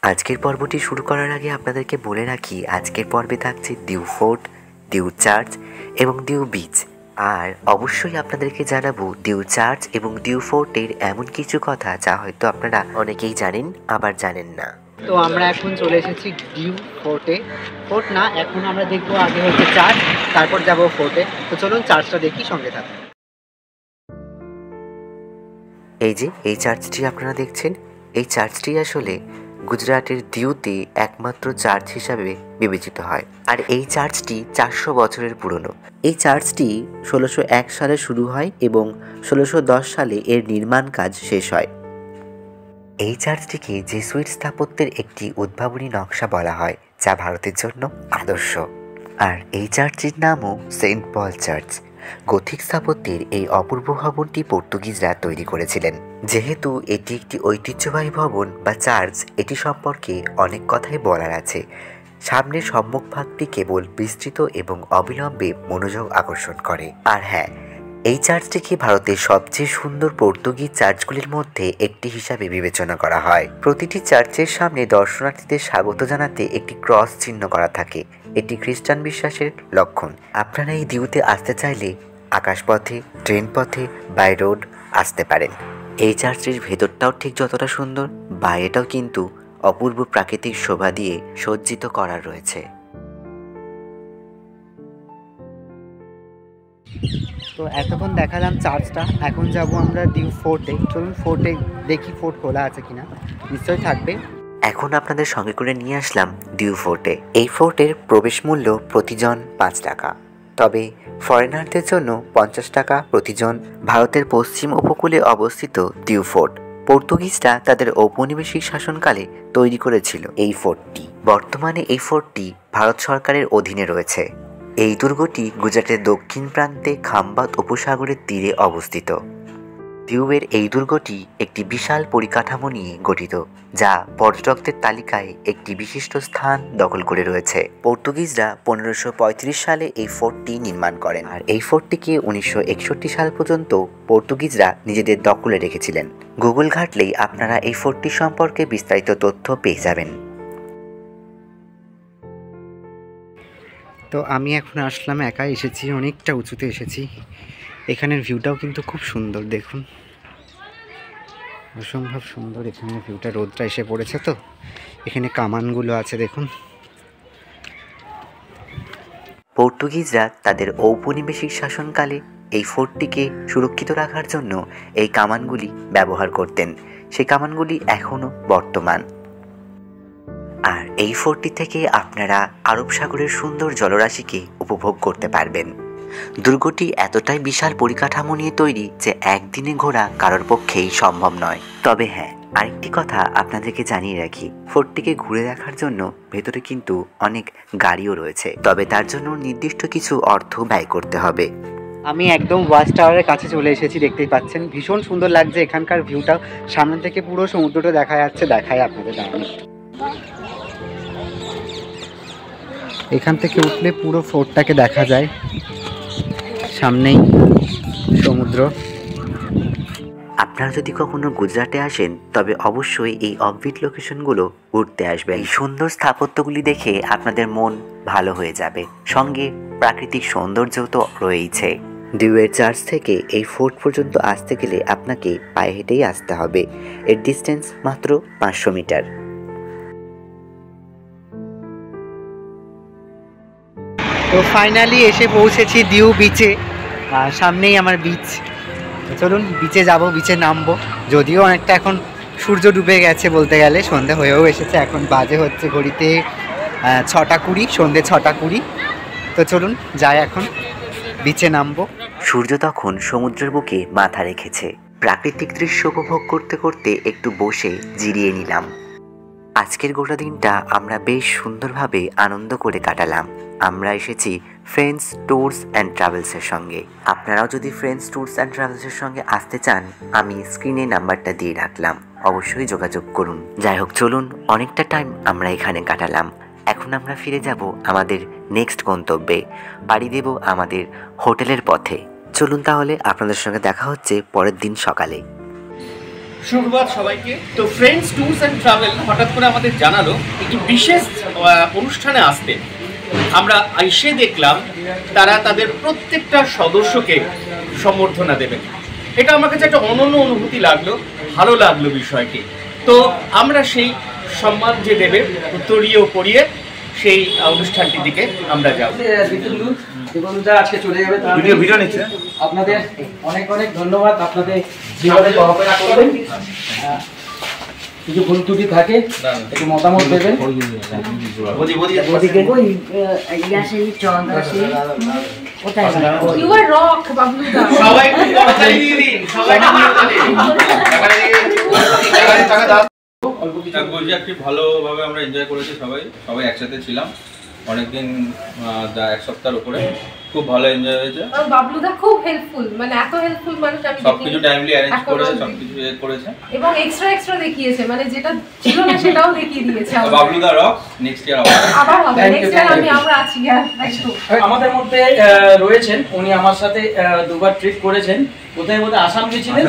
আজকের পর্বটি শুরু করার আগে আপনাদেরকে বলে রাখি, আজকের পর্বে থাকছে ডিউ ফোর্ট, ডিউ চার্চ এবং ডিউ বিচ। আর অবশ্যই আপনাদেরকে জানাবো ডিউ চার্চ এবং ডিউ ফোর্টের এমন কিছু কথা যা হয়তো আপনারা অনেকেই জানেন আবার জানেন না। তো আমরা এখন চলে এসেছি ডিউ ফোর্টে। ফোর্ট না, এখন আমরা দেখবো আগে হচ্ছে চার্চ, তারপর যাব ফোর্টে। তো চলুন চার্চটা দেখি, সঙ্গে থাকুন। এই যে এই চার্চটি আপনারা দেখছেন, এই চার্চটি আসলে গুজরাটের ডিউতে একমাত্র চার্চ হিসাবে বিবেচিত হয়। আর এই চার্চটি 400 বছরের পুরনো। এই চার্চটি 1601 সালে শুরু হয় এবং 1610 সালে এর নির্মাণ কাজ শেষ হয়। এই চার্চটিকে জেসুইট স্থাপত্যের একটি উদ্ভাবনী নকশা বলা হয়, যা ভারতের জন্য আদর্শ। আর এই চার্চটির নামও সেন্ট পল চার্চ। গথিক স্থাপত্যের এই অপূর্ব ভবনটি পর্তুগিজরা তৈরি করেছিলেন। যেহেতু এটি একটি ঐতিহ্যবাহী ভবন বা চার্চ, এটি সম্পর্কে অনেক কথাই বলার আছে। সামনের সম্মুখভাগটি কেবল বিস্তৃত এবং অবিলম্বে মনোযোগ আকর্ষণ করে। আর হ্যাঁ, এই চার্চটিকে ভারতের সবচেয়ে সুন্দর পর্তুগিজ চার্চগুলির মধ্যে একটি হিসাবে বিবেচনা করা হয়। প্রতিটি চার্চের সামনে দর্শনার্থীদের স্বাগত জানাতে একটি ক্রস চিহ্ন করা থাকে। এটি খ্রিস্টান বিশ্বাসের লক্ষণ। আপনারা এই ডিউতে আসতে চাইলে আকাশপথে, ট্রেন পথে, বাই রোড আসতে পারেন। এই চার্চের ভেতরটাও ঠিক যতটা সুন্দর, বাইরেটাও কিন্তু অপূর্ব প্রাকৃতিক শোভা দিয়ে সজ্জিত করা রয়েছে। তো এতক্ষণ দেখালাম চার্চটা, এখন যাব আমরা ডিউ ফোর্টে। চলুন ফোর্টে দেখি, ফোর্ট খোলা আছে কিনা, নিশ্চয়ই থাকবে। এখন আপনাদের সঙ্গে করে নিয়ে আসলাম ডিউ ফোর্টে। এই ফোর্টের প্রবেশ মূল্য প্রতিজন 5 টাকা, তবে ফরেনারদের জন্য 50 টাকা প্রতিজন। ভারতের পশ্চিম উপকূলে অবস্থিত ডিউ ফোর্ট পর্তুগিজরা তাদের ঔপনিবেশিক শাসনকালে তৈরি করেছিল। এই ফোর্টটি বর্তমানে ভারত সরকারের অধীনে রয়েছে। এই দুর্গটি গুজরাটের দক্ষিণ প্রান্তে খাম্বাত উপসাগরের তীরে অবস্থিত। ডিউয়ের এই দুর্গটি একটি বিশাল পরিকাঠামো নিয়ে গঠিত, যা পর্যটকদের তালিকায় একটি বিশিষ্ট স্থান দখল করে রয়েছে। পর্তুগিজরা 1535 সালে এই ফোর্টটি নির্মাণ করেন, আর এই ফোর্টটিকে 1961 সাল পর্যন্ত পর্তুগিজরা নিজেদের দখলে রেখেছিলেন। গুগল ঘাটলেই আপনারা এই ফোর্টটি সম্পর্কে বিস্তারিত তথ্য পেয়ে যাবেন। তো আমি এখন আসলাম, একা এসেছি, অনেকটা উঁচুতে এসেছি। এখানের ভিউটাও কিন্তু খুব সুন্দর, দেখুন, অসম্ভব সুন্দর এখানের ভিউটা। রোদটা এসে পড়েছে তো, এখানে কামানগুলো আছে দেখুন। পর্তুগিজরা তাদের ঔপনিবেশিক শাসনকালে এই ফোর্টটিকে সুরক্ষিত রাখার জন্য এই কামানগুলি ব্যবহার করতেন। সেই কামানগুলি এখনও বর্তমান। আর এই ফোর্টটি থেকে আপনারা আরব সাগরের সুন্দর জলরাশিকে উপভোগ করতে পারবেন। দুর্গটি এতটাই বিশাল পরিকাঠামো নিয়ে তৈরি যে একদিনে ঘোরা কারোর পক্ষেই সম্ভব নয়। তবে হ্যাঁ, আরেকটি কথা আপনাদেরকে জানিয়ে রাখি, ফোর্টটিকে ঘুরে দেখার জন্য ভেতরে কিন্তু অনেক গাড়িও রয়েছে, তবে তার জন্য নির্দিষ্ট কিছু অর্থ ব্যয় করতে হবে। আমি একদম ওয়াচ টাওয়ারের কাছে চলে এসেছি, দেখতেই পাচ্ছেন ভীষণ সুন্দর লাগছে এখানকার ভিউটা। সামনে থেকে পুরো সমুদ্রটা দেখা যাচ্ছে, দেখায় আপনাদের দাঁড়ানো। এখান থেকে উঠলে পুরো ফোর্টটাকে দেখা যায়, সামনেই সমুদ্র। আপনারা যদি কখনো গুজরাটে আসেন তবে অবশ্যই এই অফবিট লোকেশনগুলো ঘুরতে আসবেন। এই সুন্দর স্থাপত্যগুলি দেখে আপনাদের মন ভালো হয়ে যাবে, সঙ্গে প্রাকৃতিক সৌন্দর্য তো রয়েইছে। ডিউয়ের চার্চ থেকে এই ফোর্ট পর্যন্ত আসতে গেলে আপনাকে পায়ে হেঁটেই আসতে হবে। এর ডিস্টেন্স মাত্র 500 মিটার। তো ফাইনালি এসে পৌঁছেছি ডিউ বিচে, আর সামনেই আমার বিচ। চলুন বিচে যাব, বিচে নামবো। যদিও অনেকটা এখন সূর্য ডুবে গেছে বলতে গেলে, সন্ধে হয়েও এসেছে। এখন বাজে হচ্ছে ঘড়িতে 6টা 20, সন্ধে 6টা 20। তো চলুন যাই, এখন বিচে নামবো। সূর্য তখন সমুদ্রের বুকে মাথা রেখেছে। প্রাকৃতিক দৃশ্য উপভোগ করতে করতে একটু বসে জিরিয়ে নিলাম। আজকের গোটা দিনটা আমরা বেশ সুন্দরভাবে আনন্দ করে কাটালাম। আমরা এসেছি ফ্রেন্ডস ট্যুরস অ্যান্ড ট্রাভেলসের সঙ্গে। আপনারাও যদি ফ্রেন্ডস ট্যুরস অ্যান্ড ট্রাভেলসের সঙ্গে আসতে চান, আমি স্ক্রিনে নাম্বারটা দিয়ে রাখলাম, অবশ্যই যোগাযোগ করুন। যাই হোক, চলুন, অনেকটা টাইম আমরা এখানে কাটালাম। এখন আমরা ফিরে যাব আমাদের নেক্সট গন্তব্যে, পাড়ি দেব আমাদের হোটেলের পথে। চলুন তাহলে, আপনাদের সঙ্গে দেখা হচ্ছে পরের দিন সকালে। সুপ্রভাত সবাইকে। তো ফ্রেন্ডস ট্যুরস অ্যান্ড ট্রাভেল হঠাৎ করে আমাদের জানালো একটি বিশেষ অনুষ্ঠানে আসতে। আমরা এসে দেখলাম তারা তাদের প্রত্যেকটা সদস্যকে সম্বর্ধনা দেবেন। এটা আমার কাছে একটা অনন্য অনুভূতি লাগলো, ভালো লাগলো বিষয়টি। তো আমরা সেই সম্মান যে দেবে উত্তরীয় পড়িয়ে সেই অনুষ্ঠানটির দিকে আমরা যাব। বন্ধুরা আজকে চলে যাবে, ভিডিও নিচ্ছে। আপনাদের অনেক অনেক ধন্যবাদ, আপনাদের যেভাবে কোঅপারেট করবেন। কিছু ভুল ত্রুটি থাকে একটু মতামত দেবেন। ভালোভাবে আমরা এনজয় করেছি, সবাই একসাথে ছিলাম অনেকদিন, এক সপ্তাহের উপরে। খুব ভালো এনজয় হয়েছে। বাবলুদা খুব হেল্পফুল, মানে এত হেল্পফুল মানুষ আমি সবকিছু টাইমলি অ্যারেঞ্জ করে সবকিছু করেছে এবং এক্সট্রা দেখিয়েছে, মানে যেটা ছিল না সেটাও দেখিয়ে দিয়েছে। বাবলুদা রক, নেক্সট ইয়ার আবার হবে, নেক্সট ইয়ার আমরা আছি। আমাদের মধ্যে রয়েছেন উনি, আমার সাথে দুবার ট্রিপ করেছেন। কোথায় বোধহয় আসাম গেছিলেন,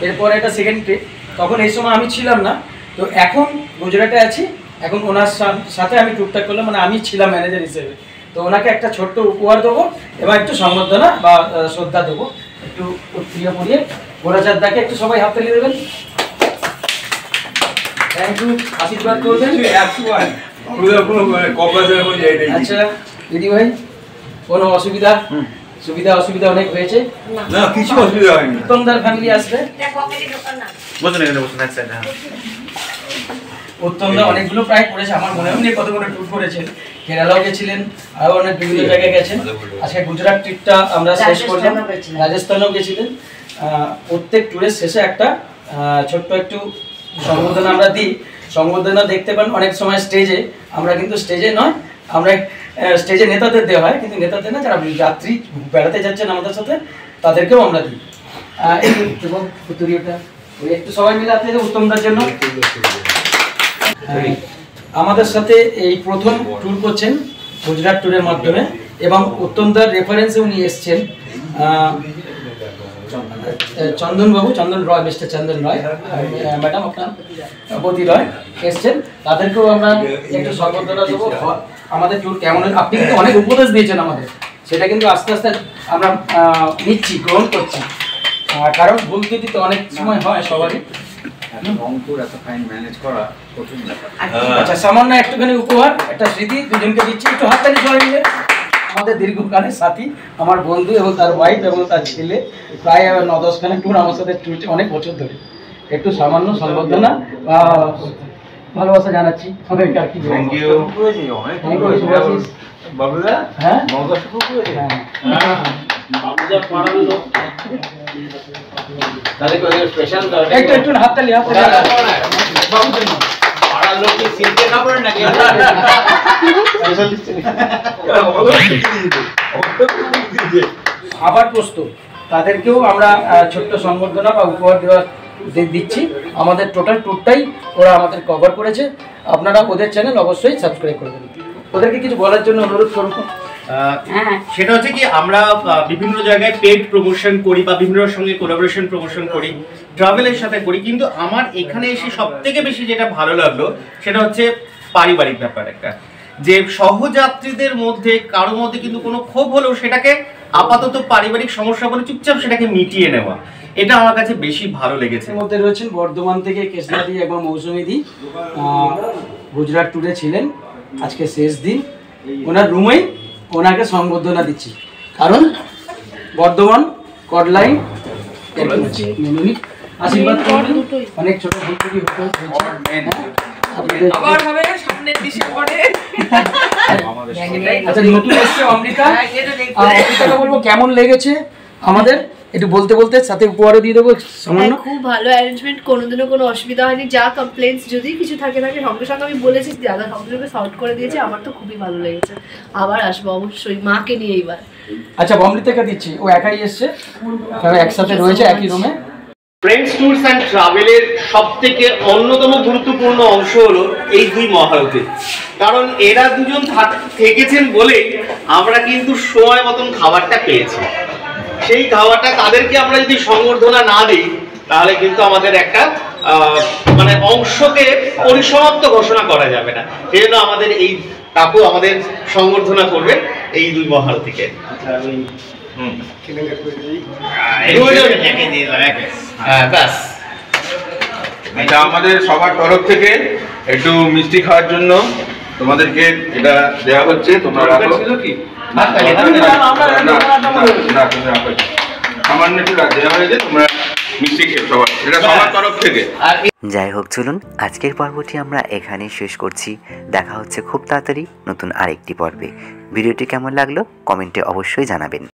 এরপর একটা সেকেন্ড ট্রিপ, তখন এই সময় আমি ছিলাম না। তো এখন গুজরাটে আছি, এখন ওনার সাথে আমি টুকটাক করলাম, মানে আমি ছিলাম ম্যানেজার হিসেবে। তো ওনাকে একটা ছোট্ট উপহার দেবো এবং একটু সম্বর্ধনা বা শ্রদ্ধা দেবো। একটু প্রিয় পড়িয়ে গোরাচাঁদদাকে একটু সবাই হাত তালি দেবেন। থ্যাংক ইউ, আশীর্বাদ করবেন। আচ্ছা দিদি ভাই, কোনো অসুবিধা অসুবিধা অনেক হয়েছে না? কিছু অসুবিধা হয়নি। উত্তমদার ফ্যামিলি আসবে, উত্তমদা অনেকগুলো প্রায় করেছে, আমার মনে হয় কতগুলো ট্যুর করেছেন। কেরালাও গেছিলেন, আরও অনেক বিভিন্ন জায়গায় গেছেন। আজকে গুজরাট ট্রিপটা আমরা শেষ করলাম, রাজস্থানেও গেছিলেন। প্রত্যেক ট্যুরের শেষে একটা ছোট্ট একটু সম্বোধনা আমরা দিই। সম্বোধনা দেখতে পান অনেক সময় স্টেজে, আমরা কিন্তু স্টেজে নয়, আমরা স্টেজে নেতাদের দেওয়া হয়, কিন্তু নেতাদের না, যারা যাত্রী বেড়াতে যাচ্ছেন আমাদের সাথে তাদেরকেও আমরা দিই। এবং উত্তরীয়টা একটু সবাই মিলে আপনি উত্তমদার জন্য। আমাদের সাথে এই প্রথম ট্যুর করছেন গুজরাট ট্যুরের মাধ্যমে, এবং উত্তমদার রেফারেন্সে উনি এসছেন চন্দন রয়, মিস্টার চন্দন রয়, ম্যাডাম আপনার বদি রয় এসছেন। তাদেরকেও আমরা একটু সম্বর্ধনা দেবো। আমাদের ট্যুর কেমন, আপনি কিন্তু অনেক উপদেশ দিয়েছেন আমাদের, সেটা কিন্তু আস্তে আস্তে আমরা নিচ্ছি, গ্রহণ করছি। কারণ ভুল ত্রুটি তো অনেক সময় হয় সবারই। আচ্ছা, সামান্য একটুখানি উপহার, একটা স্মৃতি দুজনকে দিচ্ছি, একটু হাততালি সবাই মিলে। আমাদের দীর্ঘকালের সাথী, আমার বন্ধু এবং তার ওয়াইফ এবং তার ছেলে, প্রায় 9-10 খানে ট্যুর আমার সাথে ট্যুর অনেক বছর ধরে। একটু সামান্য সম্বর্ধনা বা ভালোবাসা জানাচ্ছি। Thank you Babuda. হ্যাঁ একটু হাততালি আবার প্রস্তুত। তাদেরকেও আমরা ছোট্ট সম্বর্ধনা বা উপহার দেওয়া দিচ্ছি। আমাদের টোটাল ট্যুরটাই ওরা আমাদের কভার করেছে। আপনারা ওদের চ্যানেল অবশ্যই সাবস্ক্রাইব করে দেবেন। ওদেরকে কিছু বলার জন্য অনুরোধ করব। সেটা হচ্ছে কি, আমরা বিভিন্ন জায়গায় পেড প্রমোশন করি বা বিভিন্নর সঙ্গে কোলাবোরেশন প্রমোশন করি, ট্রাভেলের সাথে করি, কিন্তু আমার এখানে এসে সবথেকে বেশি যেটা ভালো লাগলো সেটা হচ্ছে পারিবারিক ব্যাপার একটা, যে সহযাত্রীদের মধ্যে কারোর মধ্যে কিন্তু কোনো ক্ষোভ হলেও সেটাকে আপাতত পারিবারিক সমস্যা বলে চুপচাপ সেটাকে মিটিয়ে নেওয়া, এটা আমার কাছে বেশি ভালো লেগেছে। মধ্যে রয়েছেন বর্ধমান থেকে কৃষ্ণাদি এবং মৌসুমীদি, গুজরাট ট্যুরে ছিলেন, আজকে শেষ দিন। ওনার রুমেই ওনাকে সম্বর্ধনা দিচ্ছি, কারণ বর্ধমান কডলাইন আশীর্বাদ করবেন। অনেক ছোট ভুল ত্রুটি আচ্ছা, নতুন এসছে অমৃতা। অমৃতাকে বলবো কেমন লেগেছে আমাদের, একটু বলতে বলতে সাথে উপহারও দিয়ে দেবো সামান্য। খুব ভালো অ্যারেঞ্জমেন্ট, কোনোদিনও কোনো অসুবিধা হয়নি। যা কমপ্লেন্টস যদি কিছু থাকে সঙ্গে সঙ্গে আমি বলেছি, দাদা সঙ্গে সঙ্গে সলভ করে দিয়েছে। আমার তো খুবই ভালো লেগেছে, আবার আসবো অবশ্যই মাকে নিয়ে এইবার। আচ্ছা, অমৃতাকে দিচ্ছি, ও একাই এসছে, একসাথে রয়েছে একই রুমে। ফ্রেন্ডস ট্যুরস অ্যান্ড ট্রাভেলের সবথেকে অন্যতম গুরুত্বপূর্ণ অংশ হলো এই দুই মহারথী, কারণ এরা দুজন থেকেছেন বলেই আমরা কিন্তু সময় মতন খাবারটা পেয়েছি। সেই খাবারটা তাদেরকে আমরা যদি সংবর্ধনা না দিই তাহলে কিন্তু আমাদের একটা মানে অংশকে পরিসমাপ্ত ঘোষণা করা যাবে না। সেই জন্য আমাদের এই কাকু আমাদের সংবর্ধনা করবে এই দুই মহারথীকে। ব্যাস, এটা আমাদের সবার তরফ থেকে একটু মিষ্টি খাওয়ার জন্য তোমাদেরকে এটা দেওয়া হচ্ছে। তোমরা রাখো। সামান্য একটু দেওয়া হয়েছে, তোমরা মিষ্টি খেয়ে সবার, এটা সবার তরফ থেকে। যাই হোক, চলুন আজকের পর্বটি আমরা এখানেই শেষ করছি। দেখা হচ্ছে খুব তাড়াতাড়ি নতুন আরেকটি পর্বে। ভিডিওটি কেমন লাগলো কমেন্টে অবশ্যই জানাবেন।